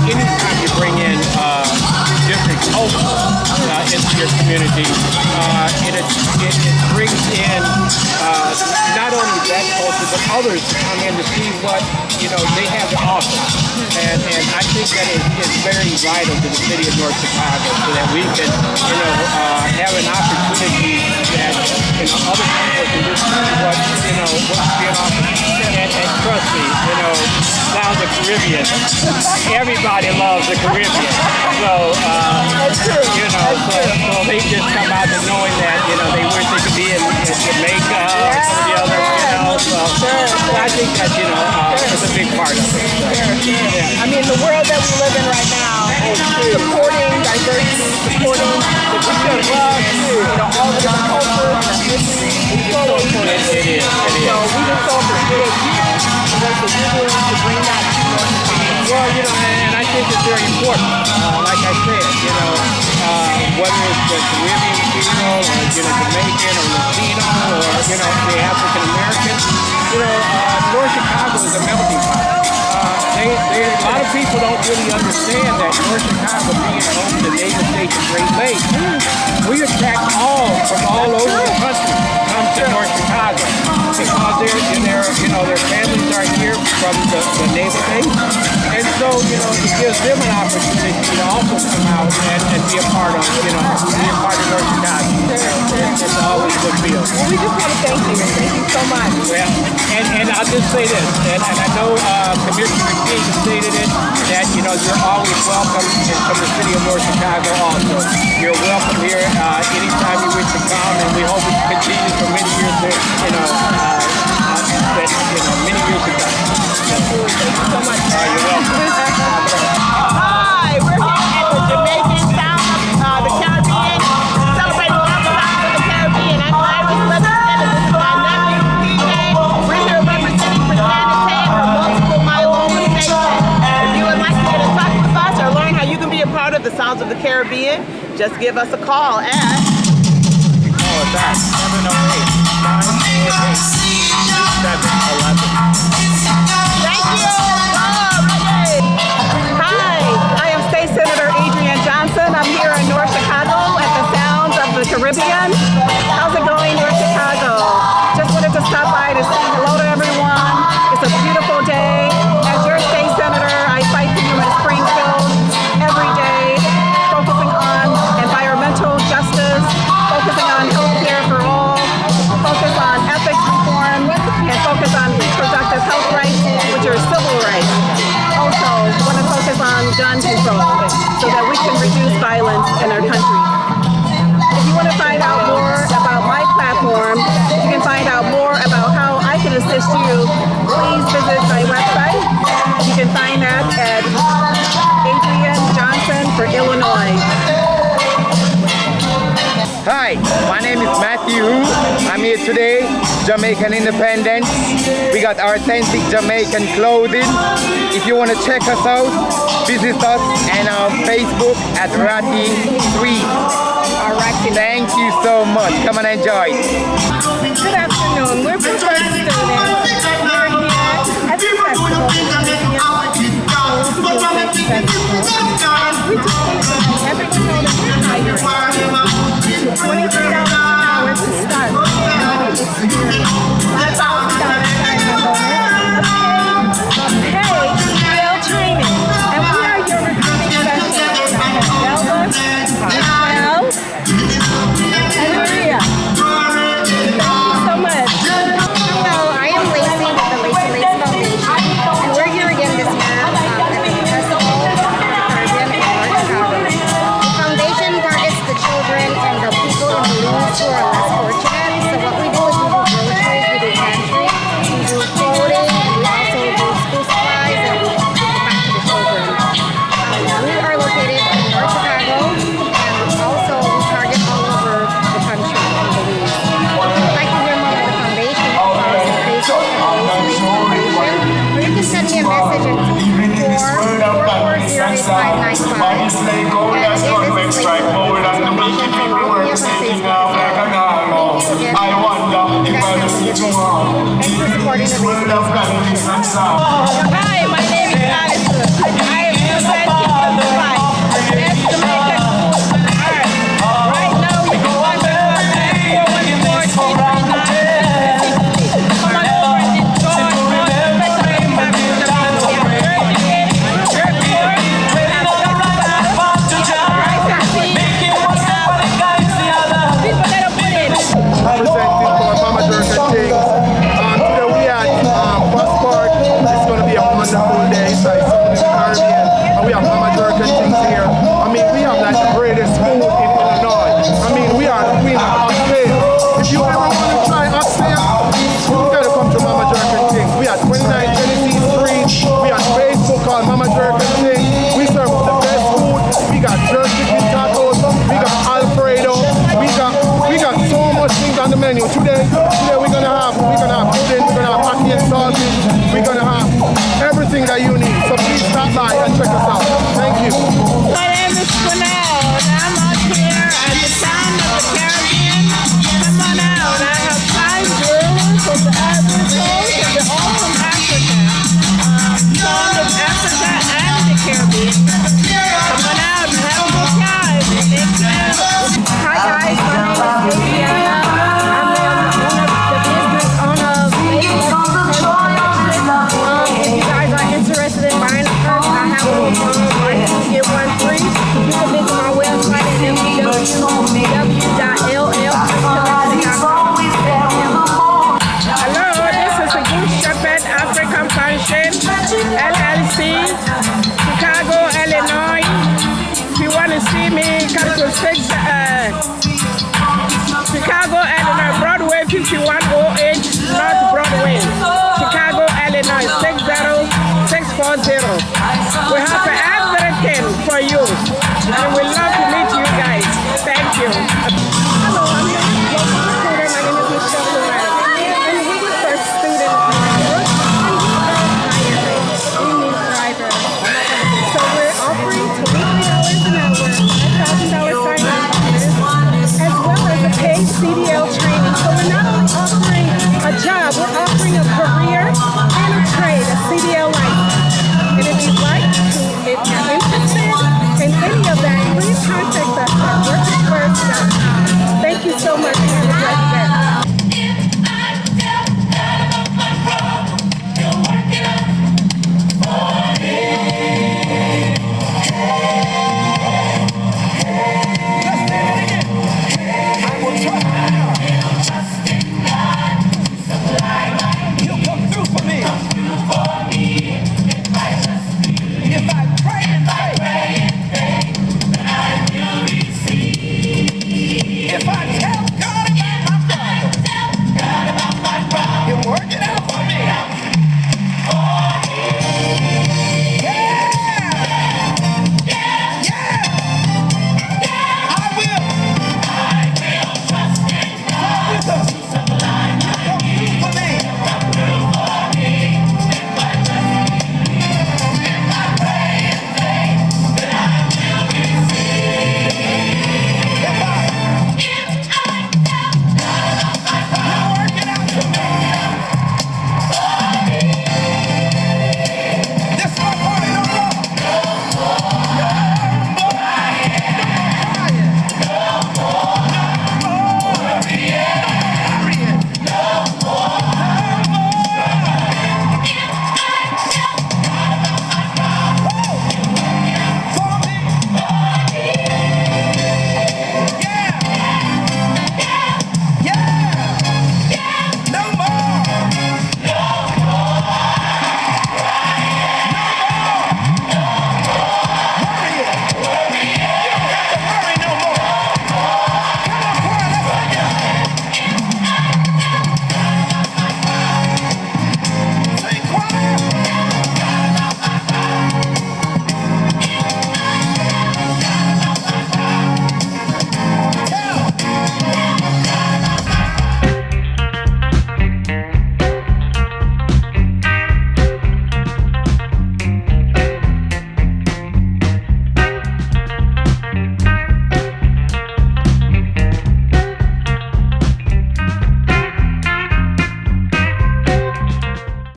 anytime you bring in different cultures into your community, it brings in not only that culture, but others come in to see what they have to offer. And I think that is very vital to the city of North Chicago, so that we can have an opportunity that other people can just see what's being offered. And trust me, now the Caribbean, everybody loves the Caribbean. So so they just come out to knowing that they wish they could be in Jamaica or some of the other so I think that it's a big part of it. I mean, the world that we live in right now is supporting diversity, supporting the people of love, all the different cultures and history. It's so important. It is. So we just so appreciate you and what you're doing to bring that to North Chicago. Well, and I think it's very important. Like I said, whether it's the Caribbean people or Jamaican or Latino or the African Americans, North Chicago is a melting pot. A lot of people don't really understand that North Chicago, being home to the Naval Station Great Lakes, we attract all from all over the country come to North Chicago because their families are here from the Naval Base, and so it gives them an opportunity to also come out and be a part of North Chicago. It's always a good feel. Well, we just want to thank you. Thank you so much. Well, and I'll just say this, and I know Commissioner King stated it, that you're always welcome from the city of North Chicago also. You're welcome here anytime you wish to come, and we hope it continues for many years to, many years to come. Thank you so much. You're welcome. Hi, we're here at the Jamaican Sound of the Caribbean, celebrating lots of sounds of the Caribbean. I'm Iris Levinson, and this is my nephew, PJ. We're here representing for Shannon Taylor, multiple myeloma stations. If you would like to get in touch with us or learn how you can be a part of the Sounds of the Caribbean, just give us a call at 708-948-3711. Thank you. Hi, I am State Senator Adrienne Johnson. I'm here in North Chicago at the Sounds of the Caribbean. How's it going, North Chicago? Just wanted to stop by to say hello to everyone. It's a beautiful day. As your state senator, I fight for you in Springfield every day, focusing on environmental justice, focusing on health care for all, focus on ethics reform, and focus on reproductive health rights, which are civil rights. Also, want to focus on gun control so that we can reduce violence in our country. If you want to find out more about my platform, you can find out more about how I can assist you, please visit my website. You can find that at Adrienne Johnson for Illinois. Hi, my name is Matthew. I'm here today, Jamaican Independence. We got our authentic Jamaican clothing. If you want to check us out, visit us on our Facebook at Ratty Sweet. Thank you so much. Come and enjoy. Good afternoon. We're Preferred Students. We're here at the festival, and we just want to let everyone know that we're hiring. $23 an hour to start. $5,000 real training. And we are your recruiting specialists. I have Delva, Michelle, and Maria. Thank you so much. Hello, I am Lacey with the Lacey Lace Foundation, and we're here again this year at the Festival of the Caribbean in North Chicago. The foundation targets the children and the people in Belize who are less fortunate. So what we do is we do groceries, we do pantry, we do clothing, and we also do school supplies, and we give back to the children. We are located in North Chicago, and also we target all over the country in Belize. If you'd like to hear more about the foundation, you can follow us on Facebook at Lacey Lace Foundation, or you can send me a message at 244-440-8595. And again, this is Lacey Lace Foundation from all of us on Facebook. I wonder if I just get you on. Thanks for supporting the Lacey Lace Foundation. Hi, my name is Addison. everything. We serve the best food. We got jerk chicken tacos. We got Alfredo. We got so much things on the menu. Today we're gonna have pudding. We're gonna have ackee and sausage. We're gonna have everything that you need. So please stop by and check us out. Thank you. My name is Quinell, and I'm out here at the Sound of the Caribbean. Come on out. I have 5 brewers from the Ivory Coast, and they're all from Africa. Sound of Africa and the Caribbean. Come on out and have a good time. Thank you. Hi guys, my name is Adriana. I'm the business owner of Lady If you guys are interested in buying a purse, I have a coupon, buy 2 get 1 free. You can visit my website at www.llcollection.com. Hello, this is the Goose Shepherd African Function, LLC, Chicago, Illinois. If you want to see me, come to Chicago, Illinois, Broadway 5108 North Broadway, Chicago, Illinois 60640. We have everything for you, and we love